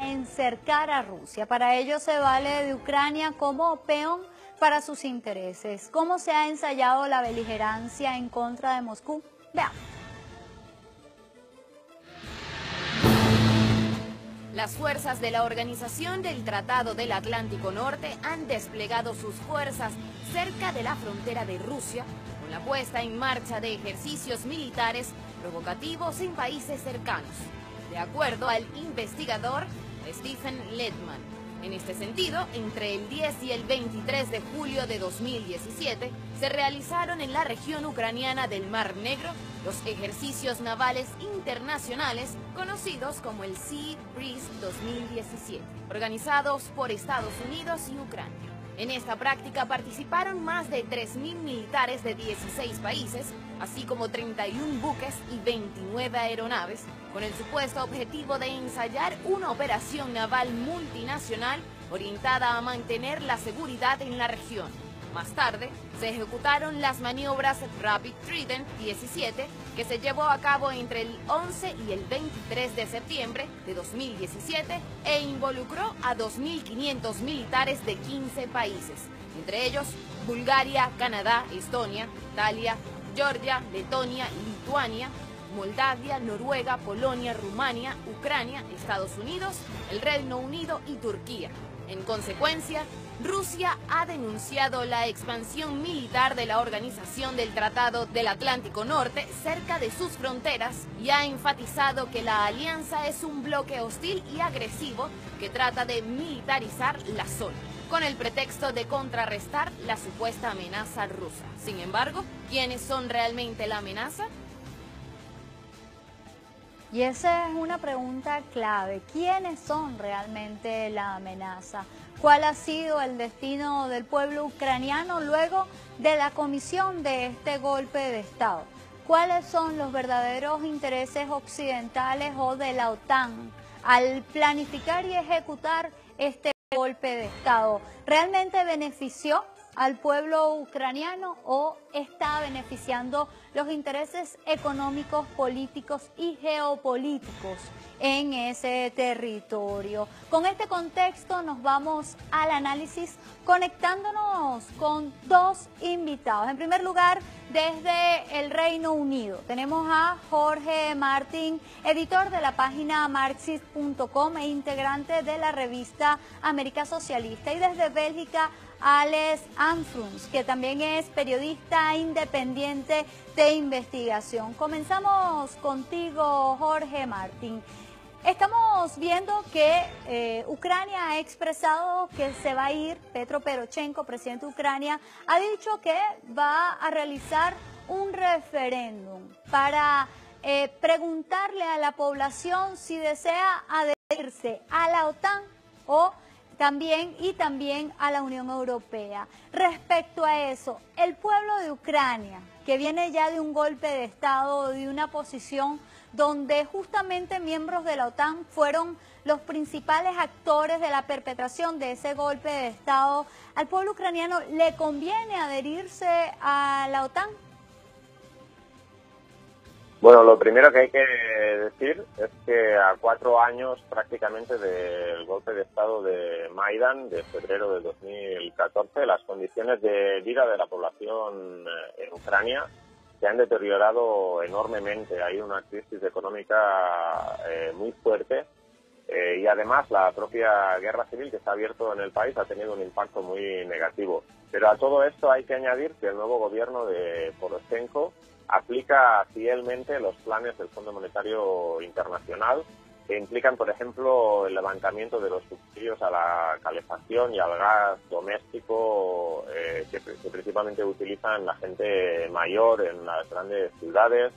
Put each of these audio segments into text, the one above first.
encercar a Rusia. Para ello se vale de Ucrania como peón para sus intereses. ¿Cómo se ha ensayado la beligerancia en contra de Moscú? Veamos. Las fuerzas de la Organización del Tratado del Atlántico Norte han desplegado sus fuerzas cerca de la frontera de Rusia con la puesta en marcha de ejercicios militares provocativos en países cercanos, de acuerdo al investigador Stephen Ledman. En este sentido, entre el 10 y el 23 de julio de 2017 se realizaron en la región ucraniana del Mar Negro los ejercicios navales internacionales conocidos como el Sea Breeze 2017, organizados por Estados Unidos y Ucrania. En esta práctica participaron más de 3.000 militares de 16 países, así como 31 buques y 29 aeronaves, con el supuesto objetivo de ensayar una operación naval multinacional orientada a mantener la seguridad en la región. Más tarde, se ejecutaron las maniobras Rapid Trident 17, que se llevó a cabo entre el 11 y el 23 de septiembre de 2017 e involucró a 2.500 militares de 15 países, entre ellos Bulgaria, Canadá, Estonia, Italia, Georgia, Letonia, Lituania, Moldavia, Noruega, Polonia, Rumania, Ucrania, Estados Unidos, el Reino Unido y Turquía. En consecuencia, Rusia ha denunciado la expansión militar de la Organización del Tratado del Atlántico Norte cerca de sus fronteras y ha enfatizado que la alianza es un bloque hostil y agresivo que trata de militarizar la zona, con el pretexto de contrarrestar la supuesta amenaza rusa. Sin embargo, ¿quiénes son realmente la amenaza? Y esa es una pregunta clave. ¿Quiénes son realmente la amenaza? ¿Cuál ha sido el destino del pueblo ucraniano luego de la comisión de este golpe de Estado? ¿Cuáles son los verdaderos intereses occidentales o de la OTAN al planificar y ejecutar este golpe de Estado? ¿Realmente benefició al pueblo ucraniano o está beneficiando los intereses económicos, políticos y geopolíticos en ese territorio? Con este contexto nos vamos al análisis conectándonos con dos invitados. En primer lugar, desde el Reino Unido tenemos a Jorge Martín, editor de la página Marxist.com e integrante de la revista América Socialista, y desde Bélgica, Alex Anfruns, que también es periodista independiente de investigación. Comenzamos contigo, Jorge Martín. Estamos viendo que Ucrania ha expresado que se va a ir. Petro Poroshenko, presidente de Ucrania, ha dicho que va a realizar un referéndum para preguntarle a la población si desea adherirse a la OTAN o también a la Unión Europea. Respecto a eso, el pueblo de Ucrania, que viene ya de un golpe de Estado, de una posición donde justamente miembros de la OTAN fueron los principales actores de la perpetración de ese golpe de Estado, ¿al pueblo ucraniano le conviene adherirse a la OTAN? Bueno, lo primero que hay que decir es que a 4 años prácticamente del golpe de Estado de Maidán, de febrero de 2014, las condiciones de vida de la población en Ucrania se han deteriorado enormemente. Hay una crisis económica muy fuerte y además la propia guerra civil que se ha abierto en el país ha tenido un impacto muy negativo. Pero a todo esto hay que añadir que el nuevo gobierno de Poroshenko aplica fielmente los planes del Fondo Monetario Internacional que implican, por ejemplo, el levantamiento de los subsidios a la calefacción y al gas doméstico que principalmente utilizan la gente mayor en las grandes ciudades,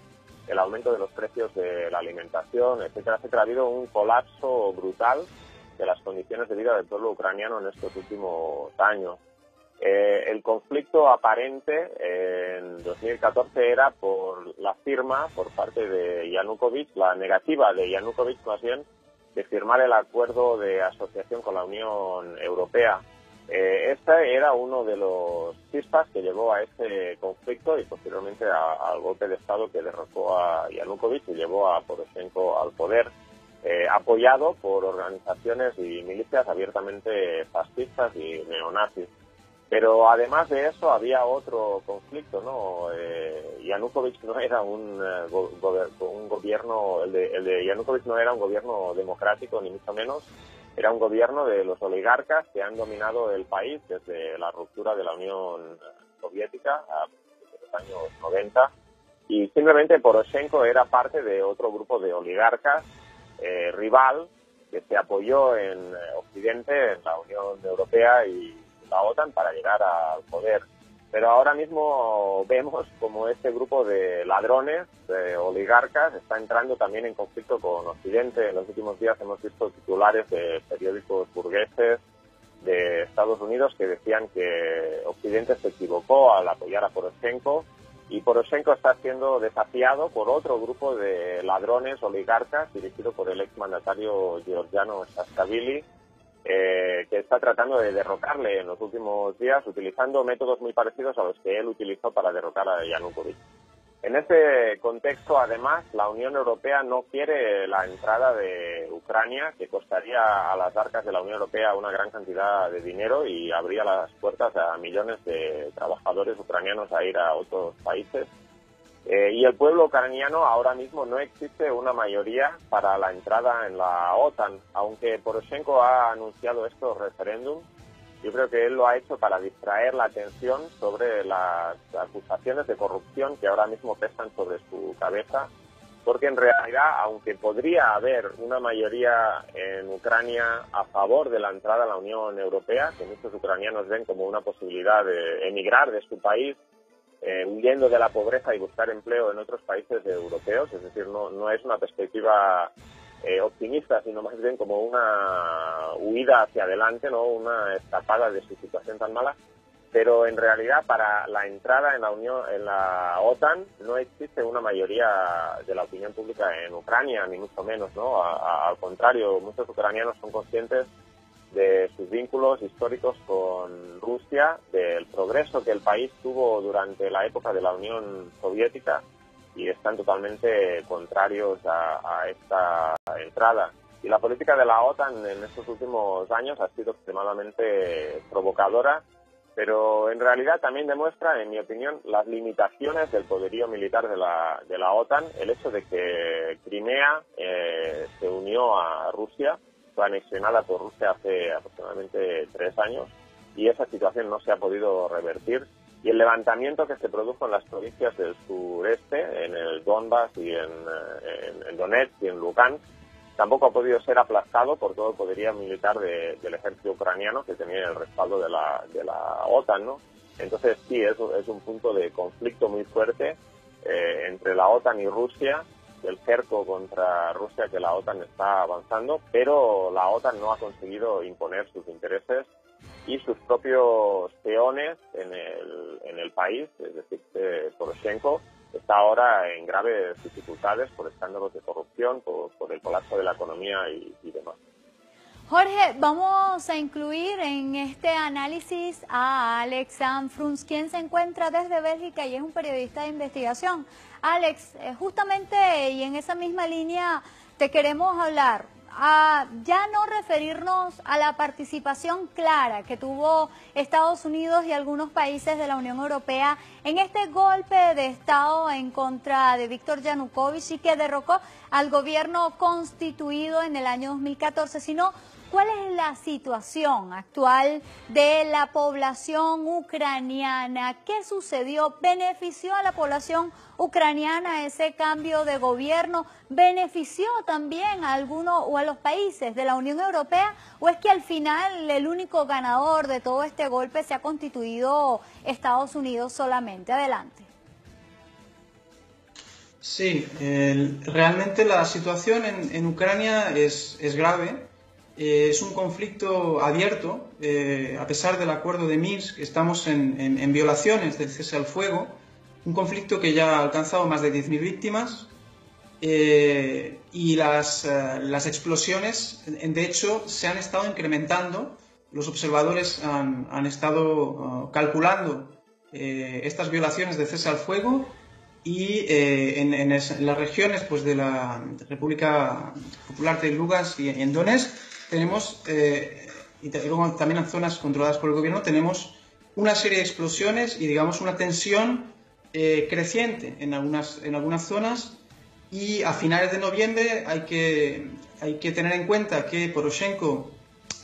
el aumento de los precios de la alimentación, etcétera, etcétera. Ha habido un colapso brutal de las condiciones de vida del pueblo ucraniano en estos últimos años. El conflicto aparente en 2014 era por la firma por parte de Yanukovych, la negativa de Yanukovych más bien, de firmar el acuerdo de asociación con la Unión Europea. Este era uno de los chispas que llevó a ese conflicto y posteriormente al golpe de Estado que derrocó a Yanukovych y llevó a Poroshenko al poder. apoyado por organizaciones y milicias abiertamente fascistas y neonazis. Pero además de eso había otro conflicto, ¿no? Yanukovych no era un gobierno, el de Yanukovych no era un gobierno democrático ni mucho menos, era un gobierno de los oligarcas que han dominado el país desde la ruptura de la Unión Soviética a los años 90, y simplemente Poroshenko era parte de otro grupo de oligarcas rival que se apoyó en Occidente, en la Unión Europea y la OTAN para llegar al poder. Pero ahora mismo vemos como este grupo de ladrones, de oligarcas, está entrando también en conflicto con Occidente. En los últimos días hemos visto titulares de periódicos burgueses de Estados Unidos que decían que Occidente se equivocó al apoyar a Poroshenko, y Poroshenko está siendo desafiado por otro grupo de ladrones oligarcas dirigido por el exmandatario Georgiano Saakashvili, que está tratando de derrocarle en los últimos días utilizando métodos muy parecidos a los que él utilizó para derrocar a Yanukovych. En este contexto, además, la Unión Europea no quiere la entrada de Ucrania, que costaría a las arcas de la Unión Europea una gran cantidad de dinero y abría las puertas a millones de trabajadores ucranianos a ir a otros países. Y el pueblo ucraniano, ahora mismo no existe una mayoría para la entrada en la OTAN. Aunque Poroshenko ha anunciado estos referéndums, yo creo que él lo ha hecho para distraer la atención sobre las acusaciones de corrupción que ahora mismo pesan sobre su cabeza, porque en realidad, aunque podría haber una mayoría en Ucrania a favor de la entrada a la Unión Europea, que muchos ucranianos ven como una posibilidad de emigrar de su país, huyendo de la pobreza y buscar empleo en otros países europeos, es decir, no es una perspectiva optimista, sino más bien como una huida hacia adelante, no una escapada de su situación tan mala. Pero en realidad para la entrada en la OTAN no existe una mayoría de la opinión pública en Ucrania, ni mucho menos, ¿no? Al contrario, muchos ucranianos son conscientes de sus vínculos históricos con Rusia, del progreso que el país tuvo durante la época de la Unión Soviética, y están totalmente contrarios a esta entrada. Y la política de la OTAN en estos últimos años ha sido extremadamente provocadora, pero en realidad también demuestra, en mi opinión, las limitaciones del poderío militar de la OTAN, el hecho de que Crimea se unió a Rusia, fue anexionada por Rusia hace aproximadamente 3 años, y esa situación no se ha podido revertir. Y el levantamiento que se produjo en las provincias del sureste, en el Donbass y en Donetsk y en Lugansk, tampoco ha podido ser aplastado por todo el poderío militar del ejército ucraniano, que tenía el respaldo de la OTAN, ¿no? Entonces sí, es un punto de conflicto muy fuerte entre la OTAN y Rusia, el cerco contra Rusia que la OTAN está avanzando, pero la OTAN no ha conseguido imponer sus intereses y sus propios peones en el país, es decir, Poroshenko está ahora en graves dificultades por escándalos de corrupción, por el colapso de la economía y demás. Jorge, vamos a incluir en este análisis a Alex Amfruns, quien se encuentra desde Bélgica y es un periodista de investigación. Alex, justamente y en esa misma línea te queremos hablar. Ya no referirnos a la participación clara que tuvo Estados Unidos y algunos países de la Unión Europea en este golpe de Estado en contra de Víctor Yanukovych y que derrocó al gobierno constituido en el año 2014, sino ¿cuál es la situación actual de la población ucraniana? ¿Qué sucedió? ¿Benefició a la población ucraniana ese cambio de gobierno? ¿Benefició también a algunos o a los países de la Unión Europea? ¿O es que al final el único ganador de todo este golpe se ha constituido Estados Unidos solamente? Adelante. Sí, realmente la situación en Ucrania es grave. Es un conflicto abierto, a pesar del acuerdo de Minsk, estamos en violaciones del cese al fuego, un conflicto que ya ha alcanzado más de 10.000 víctimas y las explosiones, de hecho, se han estado incrementando. Los observadores han estado calculando estas violaciones de cese al fuego y en las regiones pues, de la República Popular de Lugansk y en Donetsk tenemos, y luego también en zonas controladas por el gobierno, tenemos una serie de explosiones y digamos una tensión creciente en algunas zonas, y a finales de noviembre hay que tener en cuenta que Poroshenko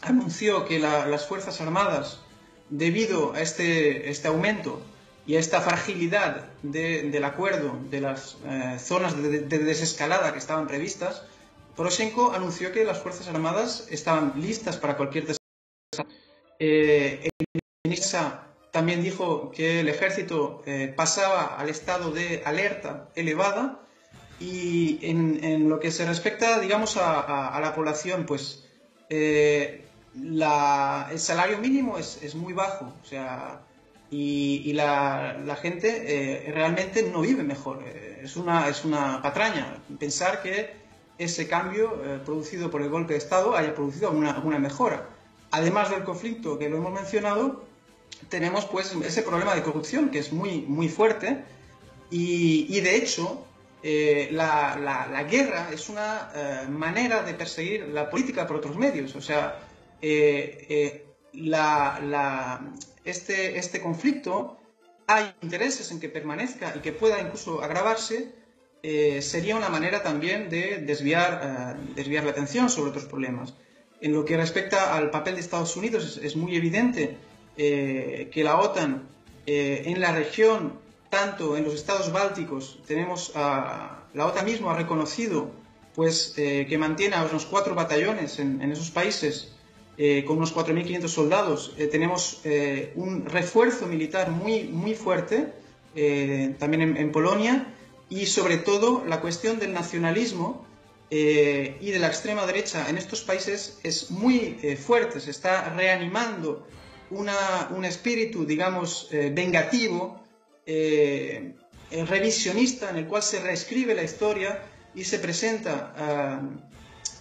anunció que las Fuerzas Armadas, debido a este aumento y a esta fragilidad del acuerdo de las zonas de desescalada que estaban previstas, Poroshenko anunció que las Fuerzas Armadas estaban listas para cualquier desastre. El ministro también dijo que el ejército pasaba al estado de alerta elevada, y en lo que se respecta, digamos, a la población, pues el salario mínimo es muy bajo, o sea, y la gente realmente no vive mejor. Es una patraña pensar que ese cambio producido por el golpe de Estado haya producido alguna mejora. Además del conflicto que lo hemos mencionado, tenemos pues ese problema de corrupción que es muy fuerte, y de hecho la guerra es una manera de perseguir la política por otros medios. O sea, este conflicto, hay intereses en que permanezca y que pueda incluso agravarse. Sería una manera también de desviar la atención sobre otros problemas. En lo que respecta al papel de Estados Unidos, es muy evidente que la OTAN en la región, tanto en los estados bálticos, la OTAN mismo ha reconocido pues, que mantiene a unos 4 batallones en esos países, con unos 4.500 soldados. Tenemos un refuerzo militar muy fuerte, también en Polonia, y sobre todo la cuestión del nacionalismo y de la extrema derecha en estos países es muy fuerte. Se está reanimando un espíritu, digamos, vengativo, revisionista, en el cual se reescribe la historia y se presenta,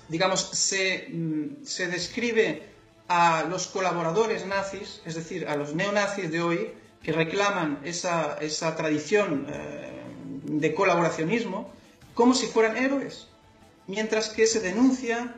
digamos, se describe a los colaboradores nazis, es decir, a los neonazis de hoy, que reclaman esa tradición de colaboracionismo, como si fueran héroes, mientras que se denuncia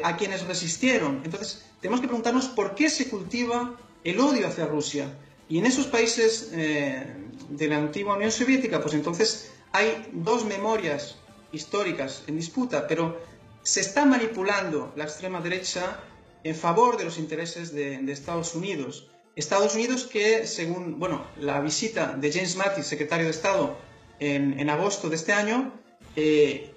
a quienes resistieron. Entonces, tenemos que preguntarnos por qué se cultiva el odio hacia Rusia. Y en esos países de la antigua Unión Soviética, pues entonces hay 2 memorias históricas en disputa, pero se está manipulando la extrema derecha en favor de los intereses de Estados Unidos. Estados Unidos que, según la visita de James Mattis, secretario de Estado, en agosto de este año,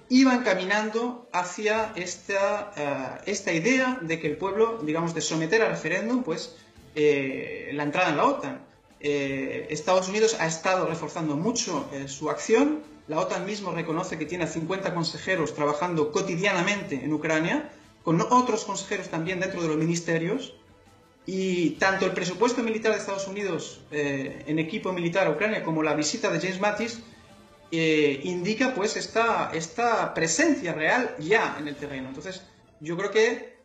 iban caminando hacia esta idea de que el pueblo, digamos, de someter a referéndum pues, la entrada en la OTAN. Estados Unidos ha estado reforzando mucho su acción. La OTAN mismo reconoce que tiene 50 consejeros trabajando cotidianamente en Ucrania, con otros consejeros también dentro de los ministerios. Y tanto el presupuesto militar de Estados Unidos en equipo militar a Ucrania como la visita de James Mattis indica pues esta presencia real ya en el terreno. Entonces yo creo que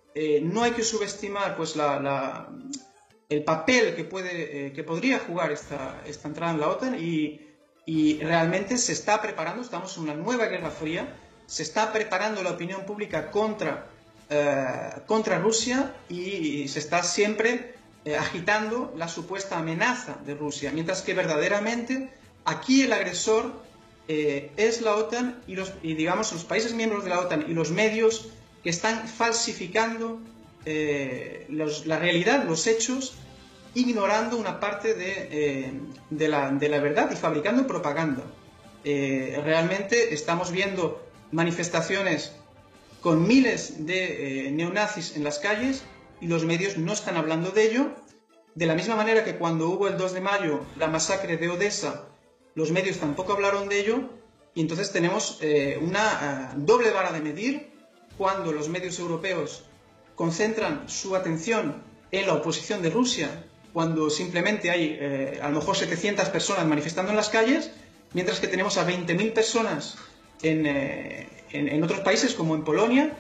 no hay que subestimar pues el papel que podría jugar esta entrada en la OTAN, y realmente se está preparando, estamos en una nueva guerra fría, se está preparando la opinión pública contra Rusia, y se está siempre agitando la supuesta amenaza de Rusia, mientras que verdaderamente aquí el agresor es la OTAN y digamos los países miembros de la OTAN y los medios que están falsificando la realidad, los hechos, ignorando una parte de la verdad y fabricando propaganda. Realmente estamos viendo manifestaciones con miles de neonazis en las calles y los medios no están hablando de ello. De la misma manera que cuando hubo el 2 de mayo la masacre de Odessa, los medios tampoco hablaron de ello, y entonces tenemos una doble vara de medir cuando los medios europeos concentran su atención en la oposición de Rusia, cuando simplemente hay a lo mejor 700 personas manifestando en las calles, mientras que tenemos a 20.000 personas en otros países como en Polonia,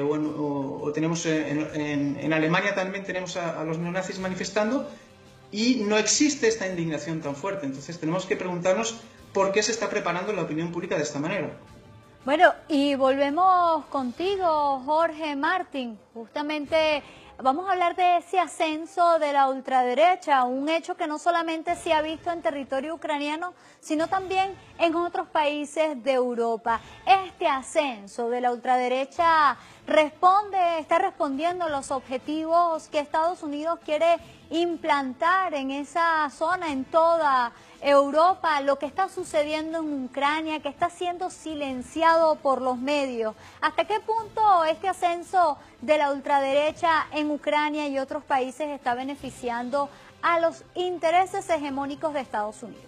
o tenemos en Alemania también tenemos a los neonazis manifestando, y no existe esta indignación tan fuerte. Entonces tenemos que preguntarnos por qué se está preparando la opinión pública de esta manera. Bueno, y volvemos contigo, Jorge Martín. Justamente vamos a hablar de ese ascenso de la ultraderecha, un hecho que no solamente se ha visto en territorio ucraniano, sino también en otros países de Europa. Este ascenso de la ultraderecha está respondiendo a los objetivos que Estados Unidos quiere implantar en esa zona, en toda Europa, lo que está sucediendo en Ucrania, que está siendo silenciado por los medios. ¿Hasta qué punto este ascenso de la ultraderecha en Ucrania y otros países está beneficiando a los intereses hegemónicos de Estados Unidos?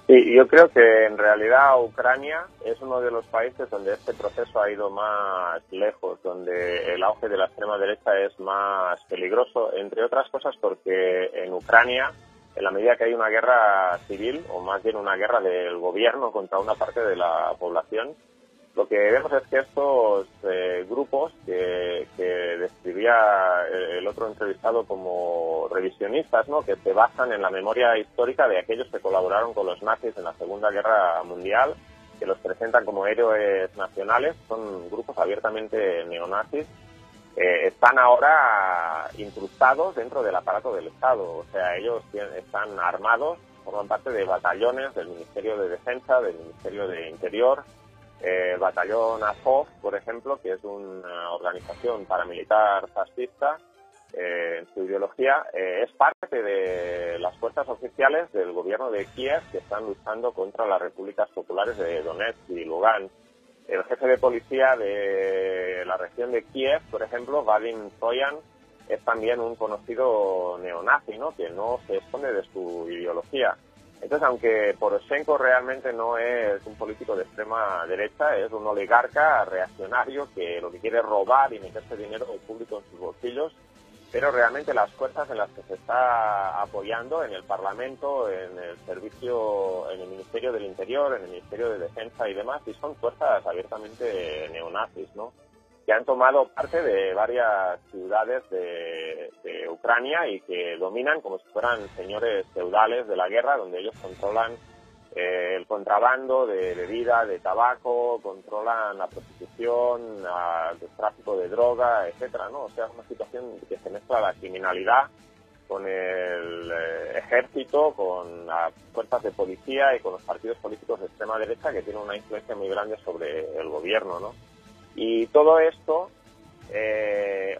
Sí, yo creo que en realidad Ucrania es uno de los países donde este proceso ha ido más lejos, donde el auge de la extrema derecha es más peligroso, entre otras cosas porque en Ucrania, en la medida que hay una guerra civil, o más bien una guerra del gobierno contra una parte de la población, lo que vemos es que estos grupos que describía el otro entrevistado como revisionistas, ¿no?, que se basan en la memoria histórica de aquellos que colaboraron con los nazis en la Segunda Guerra Mundial, que los presentan como héroes nacionales, son grupos abiertamente neonazis, están ahora incrustados dentro del aparato del Estado. O sea, ellos están armados, forman parte de batallones del Ministerio de Defensa, del Ministerio de Interior. Batallón Azov, por ejemplo, que es una organización paramilitar fascista, en su ideología, es parte de las fuerzas oficiales del gobierno de Kiev que están luchando contra las repúblicas populares de Donetsk y Lugansk. El jefe de policía de la región de Kiev, por ejemplo, Vadim Troyan, es también un conocido neonazi, ¿no?, que no se esconde de su ideología. Entonces, aunque Poroshenko realmente no es un político de extrema derecha, es un oligarca reaccionario que lo que quiere es robar y meterse dinero público en sus bolsillos, pero realmente las fuerzas en las que se está apoyando en el Parlamento, en el servicio, en el Ministerio del Interior, en el Ministerio de Defensa y demás, y son fuerzas abiertamente neonazis, ¿no?, que han tomado parte de varias ciudades de Ucrania y que dominan como si fueran señores feudales de la guerra, donde ellos controlan el contrabando de bebida, de tabaco, controlan la prostitución, el tráfico de droga, etcétera, ¿no? O sea, es una situación que se mezcla la criminalidad con el ejército, con las fuerzas de policía y con los partidos políticos de extrema derecha que tienen una influencia muy grande sobre el gobierno, ¿no? Y todo esto,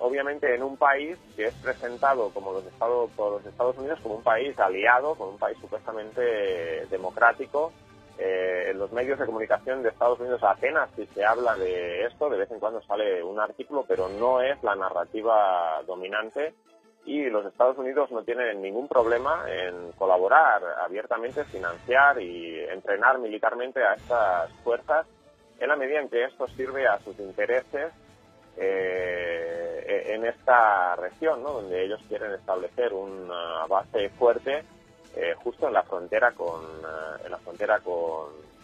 obviamente, en un país que es presentado como por los Estados Unidos como un país aliado, como un país supuestamente democrático. En los medios de comunicación de Estados Unidos apenas si se habla de esto, de vez en cuando sale un artículo, pero no es la narrativa dominante. Y los Estados Unidos no tienen ningún problema en colaborar abiertamente, financiar y entrenar militarmente a estas fuerzas, en la medida en que esto sirve a sus intereses en esta región, ¿no?, donde ellos quieren establecer una base fuerte justo en la frontera con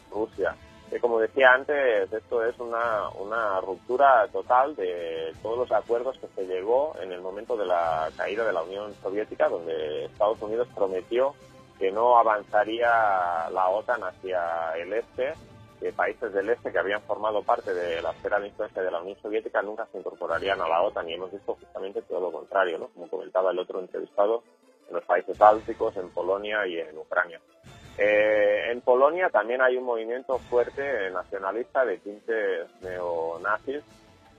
Rusia. Como decía antes, esto es una ruptura total de todos los acuerdos que se llegó en el momento de la caída de la Unión Soviética, donde Estados Unidos prometió que no avanzaría la OTAN hacia el este, que países del este que habían formado parte de la esfera de influencia de la Unión Soviética nunca se incorporarían a la OTAN, y hemos visto justamente todo lo contrario, ¿no?, como comentaba el otro entrevistado, en los países bálticos, en Polonia y en Ucrania. En Polonia también hay un movimiento fuerte nacionalista de tintes neonazis,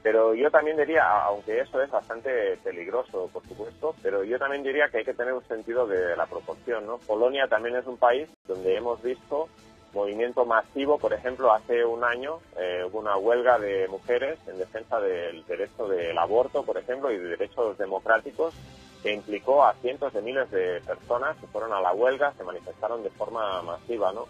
pero yo también diría, aunque eso es bastante peligroso, por supuesto, pero yo también diría que hay que tener un sentido de la proporción, ¿no? Polonia también es un país donde hemos visto movimiento masivo. Por ejemplo, hace un año hubo una huelga de mujeres en defensa del derecho del aborto, por ejemplo, y de derechos democráticos, que implicó a cientos de miles de personas que fueron a la huelga, se manifestaron de forma masiva, ¿no?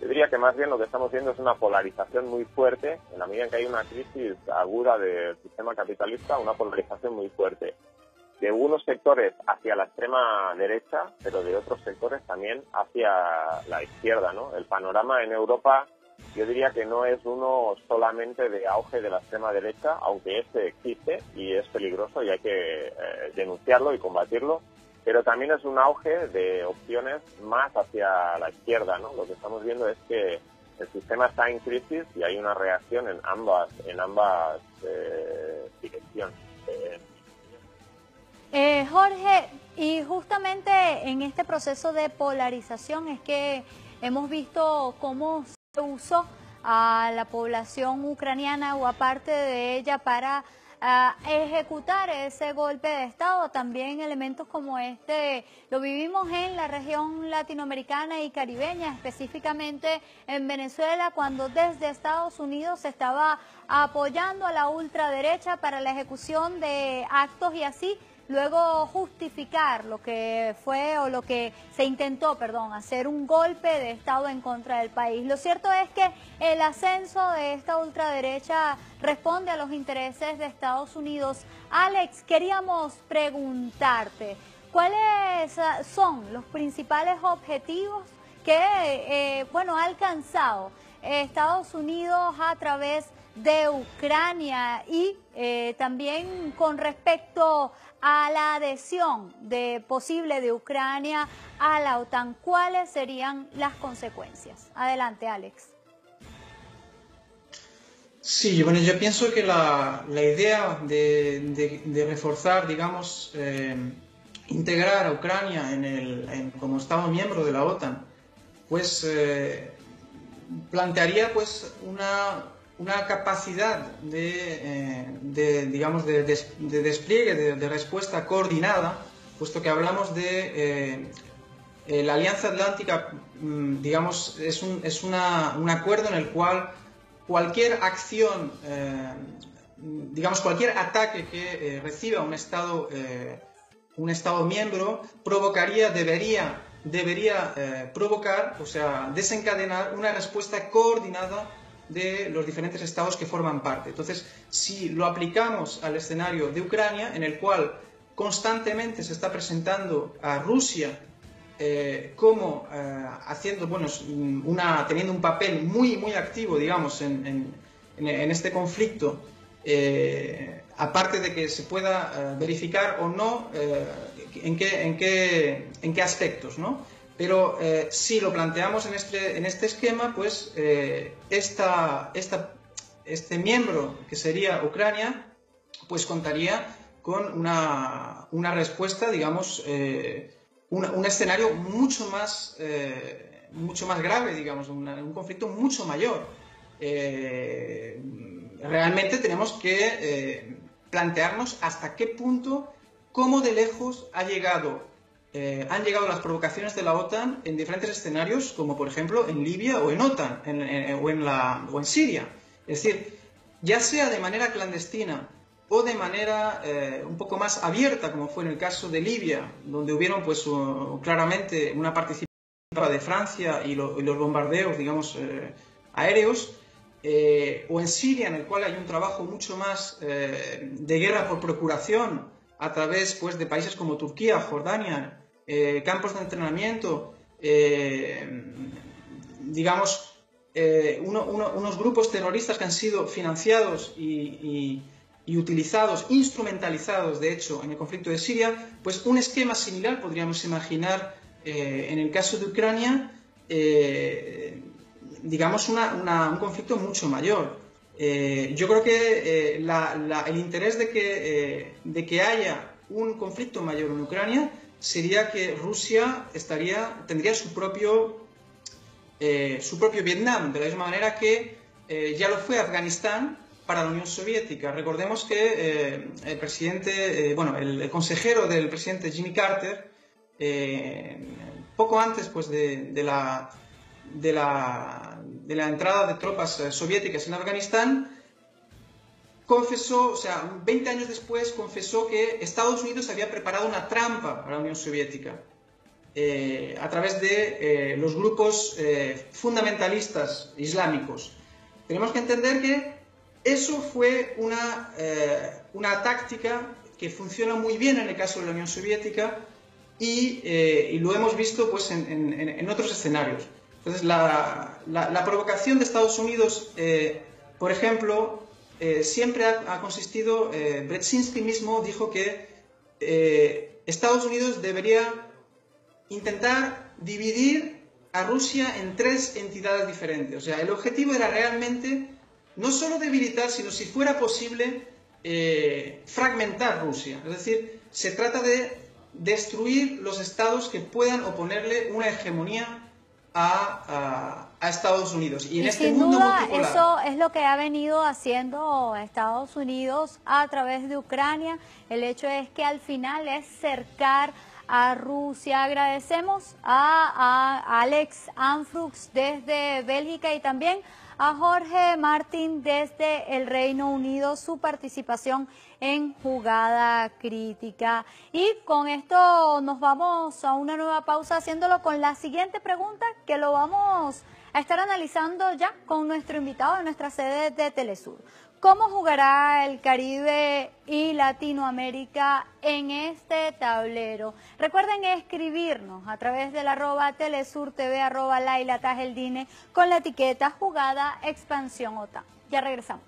Yo diría que más bien lo que estamos viendo es una polarización muy fuerte, en la medida en que hay una crisis aguda del sistema capitalista, una polarización muy fuerte de unos sectores hacia la extrema derecha, pero de otros sectores también hacia la izquierda, ¿no? El panorama en Europa, yo diría que no es uno solamente de auge de la extrema derecha, aunque este existe y es peligroso y hay que denunciarlo y combatirlo, pero también es un auge de opciones más hacia la izquierda, ¿no? Lo que estamos viendo es que el sistema está en crisis y hay una reacción en ambas direcciones. Jorge, y justamente en este proceso de polarización es que hemos visto cómo se usó a la población ucraniana o a parte de ella para ejecutar ese golpe de Estado. También elementos como este lo vivimos en la región latinoamericana y caribeña, específicamente en Venezuela, cuando desde Estados Unidos se estaba apoyando a la ultraderecha para la ejecución de actos y así luego justificar lo que fue o lo que se intentó, hacer un golpe de Estado en contra del país. Lo cierto es que el ascenso de esta ultraderecha responde a los intereses de Estados Unidos. Alex, queríamos preguntarte, ¿cuáles son los principales objetivos que ha alcanzado Estados Unidos a través de Ucrania y también con respecto a la adhesión posible de Ucrania a la OTAN? ¿Cuáles serían las consecuencias? Adelante, Alex. Sí, bueno, yo pienso que la idea de reforzar, digamos, integrar a Ucrania como Estado miembro de la OTAN, pues plantearía pues una capacidad de despliegue, de respuesta coordinada, puesto que hablamos de la Alianza Atlántica, digamos, es un acuerdo en el cual cualquier acción, cualquier ataque que reciba un Estado miembro debería provocar, o sea, desencadenar una respuesta coordinada de los diferentes estados que forman parte. Entonces, si lo aplicamos al escenario de Ucrania, en el cual constantemente se está presentando a Rusia como teniendo un papel muy activo, digamos, en este conflicto, aparte de que se pueda verificar o no en qué aspectos, ¿no? Pero si lo planteamos en este esquema, pues este miembro, que sería Ucrania, pues contaría con una respuesta, digamos, un escenario mucho más grave, digamos, un conflicto mucho mayor. Realmente tenemos que plantearnos hasta qué punto, cómo de lejos han llegado las provocaciones de la OTAN en diferentes escenarios, como por ejemplo en Libia o en OTAN o en Siria. Es decir, ya sea de manera clandestina o de manera un poco más abierta, como fue en el caso de Libia, donde hubieron pues claramente una participación de Francia y los bombardeos, digamos, aéreos, o en Siria, en el cual hay un trabajo mucho más de guerra por procuración a través pues de países como Turquía, Jordania, campos de entrenamiento, unos grupos terroristas que han sido financiados y utilizados, instrumentalizados, de hecho, en el conflicto de Siria. Pues un esquema similar podríamos imaginar en el caso de Ucrania, digamos, un conflicto mucho mayor. Yo creo que el interés de que haya un conflicto mayor en Ucrania sería que Rusia tendría su propio Vietnam, de la misma manera que ya lo fue Afganistán para la Unión Soviética. Recordemos que el consejero del presidente Jimmy Carter, poco antes pues de la entrada de tropas soviéticas en Afganistán, confesó, o sea, 20 años después, confesó que Estados Unidos había preparado una trampa para la Unión Soviética a través de los grupos fundamentalistas islámicos. Tenemos que entender que eso fue una táctica que funciona muy bien en el caso de la Unión Soviética y lo hemos visto pues en otros escenarios. Entonces, la provocación de Estados Unidos, por ejemplo, siempre ha consistido, Brzezinski mismo dijo que Estados Unidos debería intentar dividir a Rusia en 3 entidades diferentes. O sea, el objetivo era realmente no solo debilitar, sino si fuera posible fragmentar Rusia. Es decir, se trata de destruir los estados que puedan oponerle una hegemonía a Estados Unidos. Y en este sin mundo duda multipolar, eso es lo que ha venido haciendo Estados Unidos a través de Ucrania. El hecho es que al final es cercar a Rusia. Agradecemos a Alex Anfrux desde Bélgica y también a Jorge Martín desde el Reino Unido su participación en Jugada Crítica. Y con esto nos vamos a una nueva pausa, haciéndolo con la siguiente pregunta que lo vamos a estar analizando ya con nuestro invitado de nuestra sede de Telesur. ¿Cómo jugará el Caribe y Latinoamérica en este tablero? Recuerden escribirnos a través del @telesurtv, @LailaTajeldine con la etiqueta Jugada Expansión OTAN. Ya regresamos.